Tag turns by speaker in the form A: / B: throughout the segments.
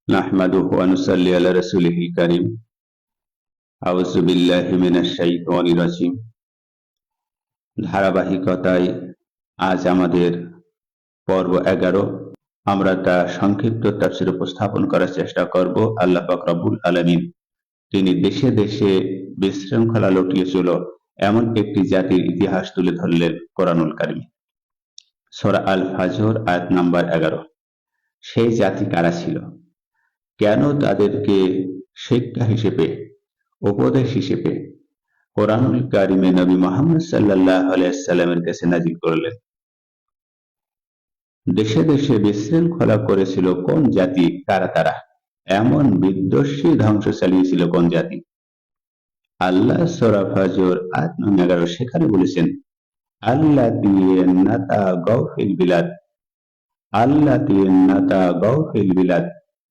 A: নাহমাদুহু ওয়া নুসাল্লি আলা রাসূলিহিল কারীম। আউযু বিল্লাহি মিনাশ শাইতানির রাজীম। ধারাবাহিকতায় আজ আমাদের পর্ব 11। আমরা তা সংক্ষিপ্ত তাফসীর উপস্থাপন করার চেষ্টা করব। আল্লাহ পাক রব্বুল আলামিন তিনি দেশে দেশে বিশৃঙ্খলা লুটিয়েছিল এমন একটি জাতির ইতিহাস তুলে ধরলেন কোরআনুল কারীমে। সূরা আল ফাজর আয়াত নাম্বার 11। সেই জাতি কারা ছিল, কেন তাদেরকে শিক্ষা হিসেবে, উপদেশ হিসেবে কোরআনুল কারীমে নবী মুহাম্মদ সাল্লাল্লাহু আলাইহি সাল্লামের কাছে নাযিল করলেন। দেশে দেশে বিশৃঙ্খলা করেছিল কোন জাতি, কারা তারা, এমন বিধ্বংসী ধ্বংস চালিয়েছিল কোন জাতি। আল্লাহ সূরা ফাজর আয়াত নম্বর 11 সেখানে বলেছেন, আল্লাতী নাতাগাউ ফিল বিলাদ, আল্লাতী নাতাগাউ ফিল বিলাদ,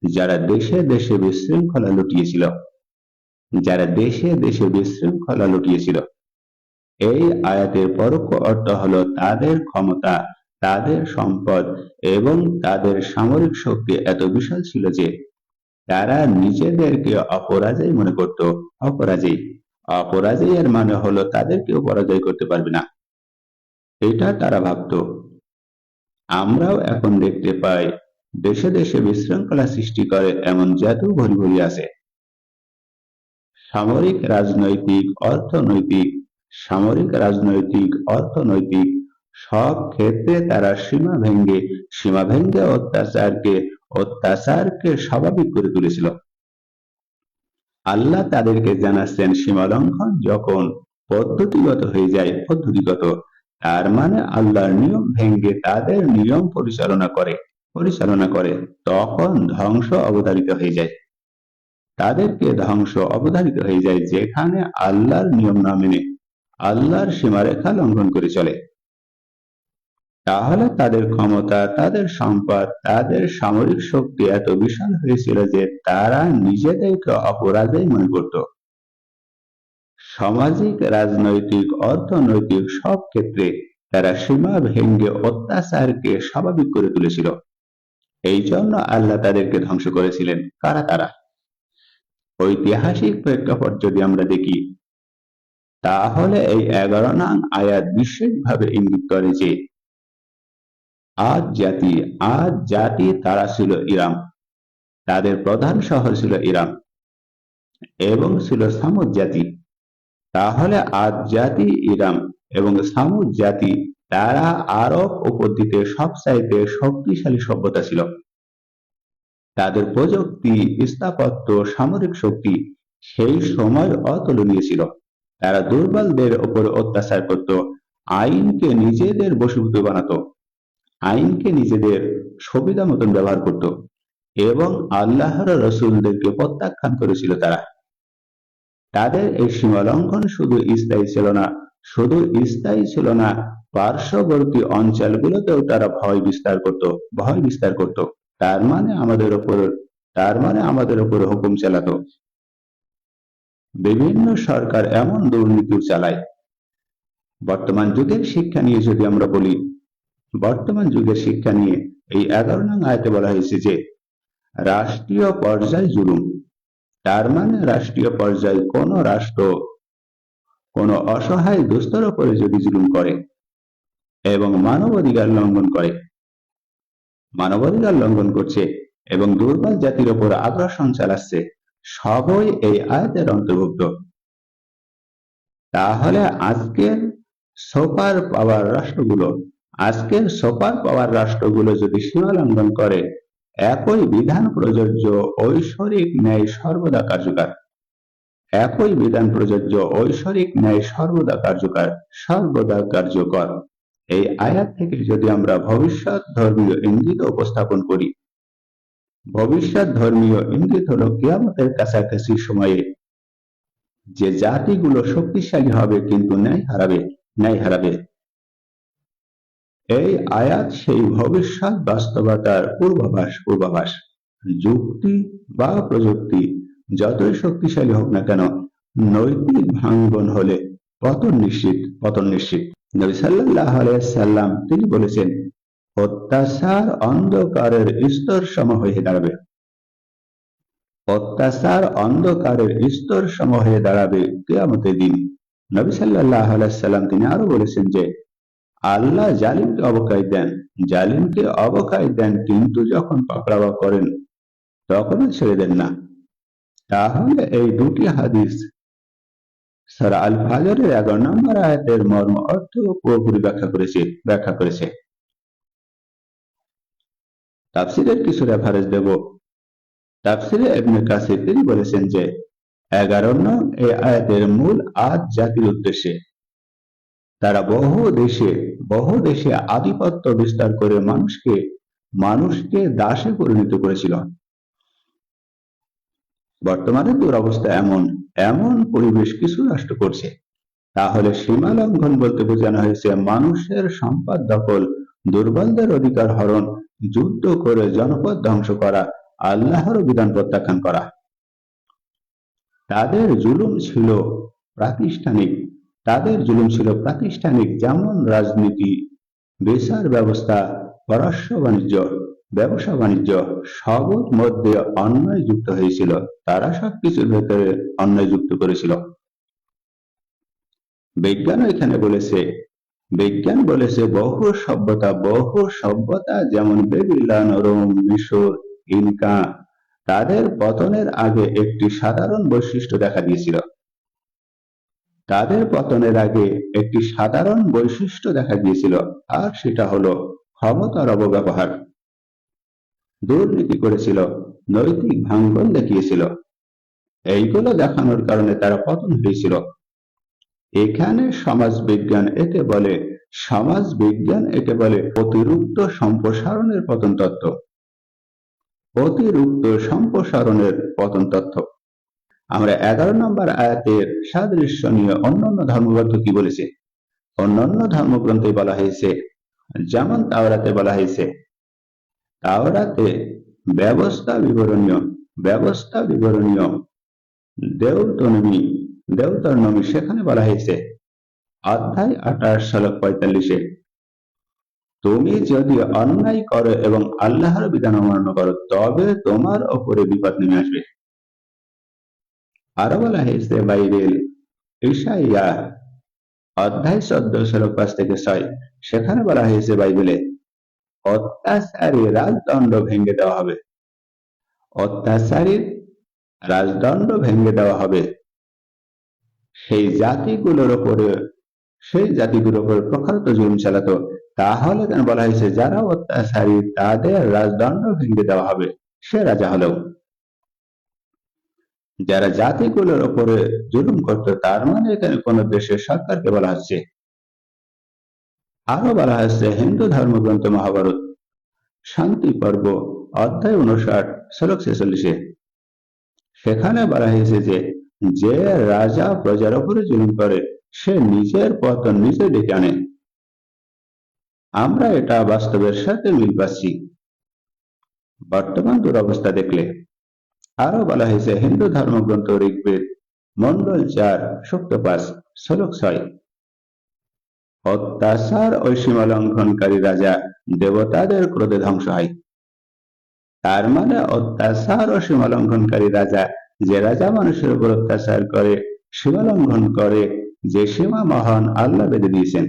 A: যারা দেশে দেশে বিশৃঙ্খলা লুটিয়েছিল, যারা দেশে দেশে বিশৃঙ্খলা লুটিয়েছিল। এই আয়াতের পরোক্ষ অর্থ হলো তাদের ক্ষমতা, তাদের সম্পদ এবং তাদের সামরিক শক্তি এত বিশাল ছিল যে তারা নিজেদেরকে অপরাজয় মনে করত। অপরাজয়, অপরাজয়ের মানে হলো তাদেরকেও পরাজয় করতে পারবে না, এটা তারা ভাবত। আমরাও এখন দেখতে পাই দেশে দেশে বিশৃঙ্খলা সৃষ্টি করে এমন জাতি ভরি ভরি আছে। সামরিক রাজনৈতিক অর্থনৈতিক, সামরিক রাজনৈতিক অর্থনৈতিক সব ক্ষেত্রে তারা সীমা ভেঙ্গে অত্যাচারকে স্বাভাবিক করে তুলেছিল। আল্লাহ তাদেরকে জানাচ্ছেন সীমা লঙ্ঘন যখন পদ্ধতিগত হয়ে যায়, পদ্ধতিগত, তার মানে আল্লাহর নিয়ম ভেঙ্গে তাদের নিয়ম পরিচালনা করে তখন ধ্বংস অবধারিত হয়ে যায়। তাদেরকে ধ্বংস অবধারিত হয়ে যায় যেখানে আল্লাহর নিয়ম না মেনে আল্লাহর সীমারেখা লঙ্ঘন করে চলে। তাহলে তাদের ক্ষমতা, তাদের সম্পদ, তাদের সামরিক শক্তি এত বিশাল হয়েছিল যে তারা নিজেদেরকে অপরাজয় মনে করত। সামাজিক, রাজনৈতিক, অর্থনৈতিক সব ক্ষেত্রে তারা সীমা ভেঙ্গে অত্যাচারকে স্বাভাবিক করে তুলেছিল। এই জন্য আল্লাহ তাদেরকে ধ্বংস করেছিলেন। কারা তারা? ঐতিহাসিক প্রেক্ষাপট যদি আমরা দেখি তাহলে এই 11 নং আয়াত বিশেষভাবে ইঙ্গিত করে যে আজ জাতি তারা ছিল ইরাম, তাদের প্রধান শহর ছিল ইরাম এবং ছিল সামুদ জাতি। তাহলে আজ জাতি, ইরাম এবং সামুদ জাতি তারা আরব উপদ্বীপে সবচাইতে শক্তিশালী সভ্যতা ছিল। তাদের প্রযুক্তি, স্থাপত্য, সামরিক শক্তি সেই সময় অতুলনীয় ছিল। তারা দুর্বলদের উপর অত্যাচার করত, আইনকে নিজেদের বশীভূত বানাতো, আইনকে নিজেদের সুবিধা মতন ব্যবহার করত এবং আল্লাহর রসুলদেরকে প্রত্যাখ্যান করেছিল তারা। তাদের এই সীমা লঙ্ঘন শুধু স্থায়ী ছিল না, পার্শ্ববর্তী অঞ্চলগুলোতেও তারা ভয় বিস্তার করত। তার মানে আমাদের উপর হুকুম চালাতো। বিভিন্ন সরকার এমন দুর্নীতি চালায়। বর্তমান যুগের শিক্ষা নিয়ে যদি আমরা বলি, বর্তমান যুগের শিক্ষা নিয়ে এই 11 নং আয়াতে বলা হয়েছে যে রাষ্ট্রীয় পর্যায়ে জুলুম। তার মানে রাষ্ট্রীয় পর্যায়ে কোন রাষ্ট্র কোন অসহায় দুস্থর উপরে যদি জুলুম করে এবং মানবাধিকার লঙ্ঘন করছে এবং দুর্বল জাতির উপর আগ্রাসন চালাচ্ছে, সবই এই আয়াতের অন্তর্ভুক্ত। তাহলে আজকের সুপার পাওয়ার রাষ্ট্রগুলো যদি সীমা লঙ্ঘন করে, একই বিধান প্রযোজ্য ঐশ্বরিক ন্যায় সর্বদা কার্যকর, একই বিধান প্রযোজ্য ঐশ্বরিক ন্যায় সর্বদা কার্যকর। এই আয়াত থেকে যদি আমরা ভবিষ্যৎ ধর্মীয় ইঙ্গিত উপস্থাপন করি, ভবিষ্যৎ ধর্মীয় ইঙ্গিত হলো কিয়ামতের কাছাকাছি সময়ে যে জাতিগুলো শক্তিশালী হবে কিন্তু ন্যায় হারাবে। এই আয়াত সেই ভবিষ্যৎ বাস্তবতার পূর্বাভাস। যুক্তি বা প্রযুক্তি যতই শক্তিশালী হোক না কেন, নৈতিক ভাঙ্গন হলে পতন নিশ্চিত। নবী সাল্লাল্লাহু আলাইহি সাল্লাম তিনি বলেছেন, অত্যাচার অন্ধকারের স্তর সম হয়ে দাঁড়াবে। অত্যাচার অন্ধকারের স্তর সম হয়ে দাঁড়াবে কিয়ামতের দিন। নবী সাল্লাল্লাহু আলাইহি সাল্লাম তিনি আরো বলেছেন যে আল্লাহ জালিমকে অবকাশ দেন, জালিমকে অবকাশ দেন, কিন্তু যখন পাকড়াও করেন তখনও ছেড়ে দেন না। তাহলে এই দুটি হাদিস সূরা আল ফাজরের 11 নম্বর আয়াতের মর্ম অর্থ পুরোপুরি ব্যাখ্যা করেছে। তাফসীরের কিছু রেফারেন্স দেব। তাফসীরে ইবনে কাসির তিনি বলেছেন যে 11 নং এই আয়াতের মূল আদ জাতির উদ্দেশ্যে। তারা বহু দেশে আধিপত্য বিস্তার করে মানুষকে দাসে পরিণত করেছিল। বর্তমানে দুরবস্থা এমন পরিবেশ কিছু রাষ্ট্র করছে। তাহলে সীমা লঙ্ঘন বলতে বোঝানো হয়েছে মানুষের সম্পদ দখল, দুর্বলদের অধিকার হরণ, যুদ্ধ করে জনপদ ধ্বংস করা, আল্লাহর বিধান প্রত্যাখ্যান করা। তাদের জুলুম ছিল প্রাতিষ্ঠানিক, যেমন রাজনীতি, বিচার ব্যবস্থা, ব্যবসা বাণিজ্য সবর মধ্যে অন্যায় যুক্ত হয়েছিল। তারা সবকিছুর ভেতরে অন্যায় যুক্ত করেছিল। বিজ্ঞান বলেছে বহু সভ্যতা যেমন বেবিলন, রোম, মিশর, ইনকা, তাদের পতনের আগে একটি সাধারণ বৈশিষ্ট্য দেখা দিয়েছিল। আর সেটা হলো ক্ষমতার অপব্যবহার। দুর্নীতি করেছিল, নৈতিক ভাঙন দেখিয়েছিল। এইগুলো দেখানোর কারণে তারা পতন হয়েছিল। এখানে সমাজবিজ্ঞান একে বলে অতিরিক্ত সম্প্রসারণের পতন তত্ত্ব। আমরা 11 নম্বর আয়াতের সাদৃশ্য নিয়ে অন্যান্য ধর্মগ্রন্থ কি বলেছে? অন্যান্য ধর্মগ্রন্থে বলা হয়েছে, যেমন তাওরাতে বলা হয়েছে, তাওরাতে ব্যবস্থা বিবরণীয় দেউতরনমি সেখানে বলা হয়েছে অধ্যায় 28 শ্লোক 45-এ, তুমি যদি অন্যায় করো এবং আল্লাহর বিধান অমান্য করো তবে তোমার ওপরে বিপদ নেমে আসবে। আরো বলা হয়েছে বাইবেল ঈশাইয়া অধ্যায় 14 শ্লোক 5-6, সেখানে বলা হয়েছে বাইবেলে অত্যাচারী রাজদণ্ড ভেঙে দেওয়া হবে। সেই জাতিগুলোর উপর প্রখরত জুলুম চালাতো। তাহলে কেন বলা হয়েছে যারা অত্যাচারী তাদের রাজদণ্ড ভেঙে দেওয়া হবে? সে রাজা হলেও যারা জাতিগুলোর উপরে জুলুম করত, তার মানে এখানে কোন দেশের সরকারকে বলা হচ্ছে। আরো বলা হচ্ছে হিন্দু ধর্মগ্রন্থ মহাভারত শান্তি পর্ব অধ্যায় 59 শ্লোক 46-এ, সেখানে বলা হয়েছে যে রাজা প্রজার উপরে জুলুম করে সে নিজের পতন নিজে ডেকে আনে। আমরা এটা বাস্তবের সাথে মিল পাচ্ছি বর্তমান দুরবস্থা দেখলে। আরো বলা হয়েছে হিন্দু ধর্মগ্রন্থ ঋগ্বেদ মন্ডল 4 সূক্ত 5 শ্লোক 6, অত্যাচার ও সীমা লঙ্ঘনকারী রাজা দেবতাদের ক্রোধে ধ্বংস হয়। তার মানে অত্যাচার ও সীমা লঙ্ঘনকারী রাজা, যে রাজা মানুষের উপর অত্যাচার করে, সীমা লঙ্ঘন করে, যে সীমা মহান আল্লাহ বেঁধে দিয়েছেন,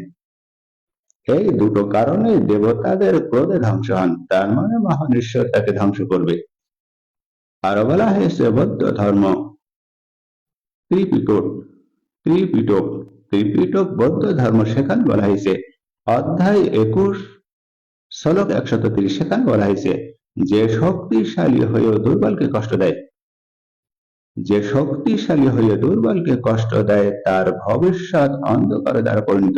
A: এই দুটো কারণে দেবতাদের ক্রোধে ধ্বংস হন। তার মানে মহান ঈশ্বর তাকে ধ্বংস করবে। আরো বলা হয়েছে বৌদ্ধ ধর্ম ত্রিপিটক বৌদ্ধ ধর্ম, সেখানে বলা হয়েছে অধ্যায় 21 শ্লোক 130, সেখানে বলা হয়েছে যে শক্তিশালী হয়েও দুর্বলকে কষ্ট দেয় তার ভবিষ্যৎ অন্ধকার দ্বারা পরিণত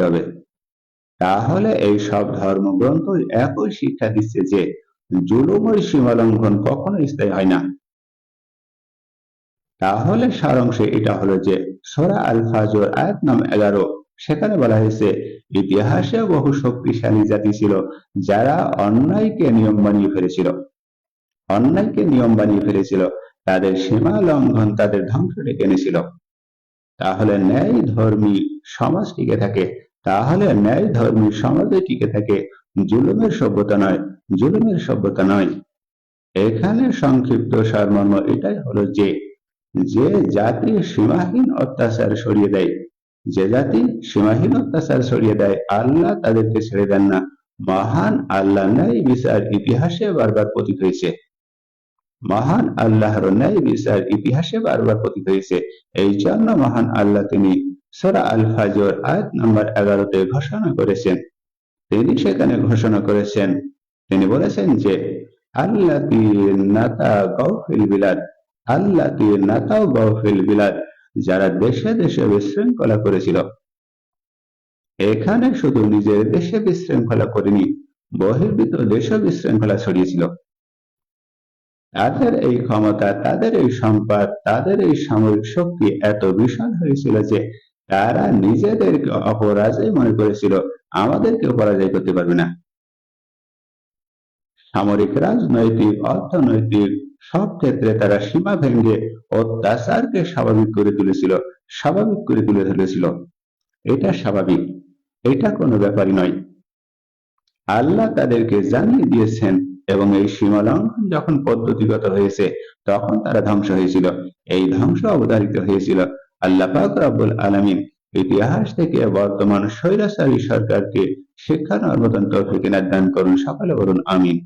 A: হবে। তাহলে এই সব ধর্মগ্রন্থ একই শিক্ষা দিচ্ছে যে জুলুমের সীমা লঙ্ঘন কখনো স্থায়ী হয় না। তাহলে সারাংশে এটা হলো যে সূরা আল ফাজর আয়াত নাম 11, সেখানে বলা হয়েছে ইতিহাসে বহু শক্তিশালী জাতি ছিল যারা অন্যায়কে নিয়ম বানিয়ে ফেলেছিল। তাদের সীমা লঙ্ঘন তাদের ধ্বংস ডেকে এনেছিল। তাহলে ন্যায়ধর্মী সমাজ টিকে থাকে, জুলুমের সভ্যতা নয়। এখানে সংক্ষিপ্ত সারমর্ম এটাই হলো যে যে জাতি সীমাহীন অত্যাচার সরিয়ে দেয়, যে জাতি সীমাহীন অত্যাচার সরিয়ে দেয়, আল্লাহ তাদেরকে ছেড়ে দেন না। মহান আল্লাহ ন্যায় বিচার ইতিহাসে বারবার পতিত হয়েছে। মহান আল্লাহর ন্যায় বিচার ইতিহাসে বারবার পতিত হয়েছে। এই জন্য মহান আল্লাহ তিনি সূরা আল ফাজর আয়াত নম্বর 11-তে ঘোষণা করেছেন। তিনি সেখানে ঘোষণা করেছেন, তিনি বলেছেন যে আল্লাতী নাতাগাউ ফিল বিলাদ, আল্লাতী নাতাগাউ ফিল বিলাদ, যারা দেশে দেশে বিশৃঙ্খলা করেছিল। এখানে শুধু নিজের দেশে বিশৃঙ্খলা করেনি, বহির্ভূত দেশে বিশৃঙ্খলা ছড়িয়েছিল। তাদের এই ক্ষমতা, তাদের এই সম্পদ, তাদের এই সামরিক শক্তি এত বিশাল হয়েছিল যে তারা নিজেদেরকে অপরাজয় মনে করেছিল, আমাদেরকে পরাজয় করতে পারবে না। সামরিক, রাজনৈতিক, অর্থনৈতিক সব ক্ষেত্রে তারা সীমা ভেঙে অত্যাচারকে স্বাভাবিক করে তুলেছিল, স্বাভাবিক করে তুলে ধরেছিল। এটা স্বাভাবিক, এটা কোনো ব্যাপারই নয়। আল্লাহ তাদেরকে জানিয়ে দিয়েছেন এবং এই সীমা লঙ্ঘন যখন পদ্ধতিগত হয়েছে তখন তারা ধ্বংস হয়েছিল। এই ধ্বংস অবধারিত হয়েছিল। আল্লাহ পাক রব্বুল আলামিন ইতিহাস থেকে বর্তমান স্বৈরাচারী সরকারকে শিক্ষা নেওয়ার মতন তৌফিক এনায়েত দান করুন। সকলে বলুন আমিন।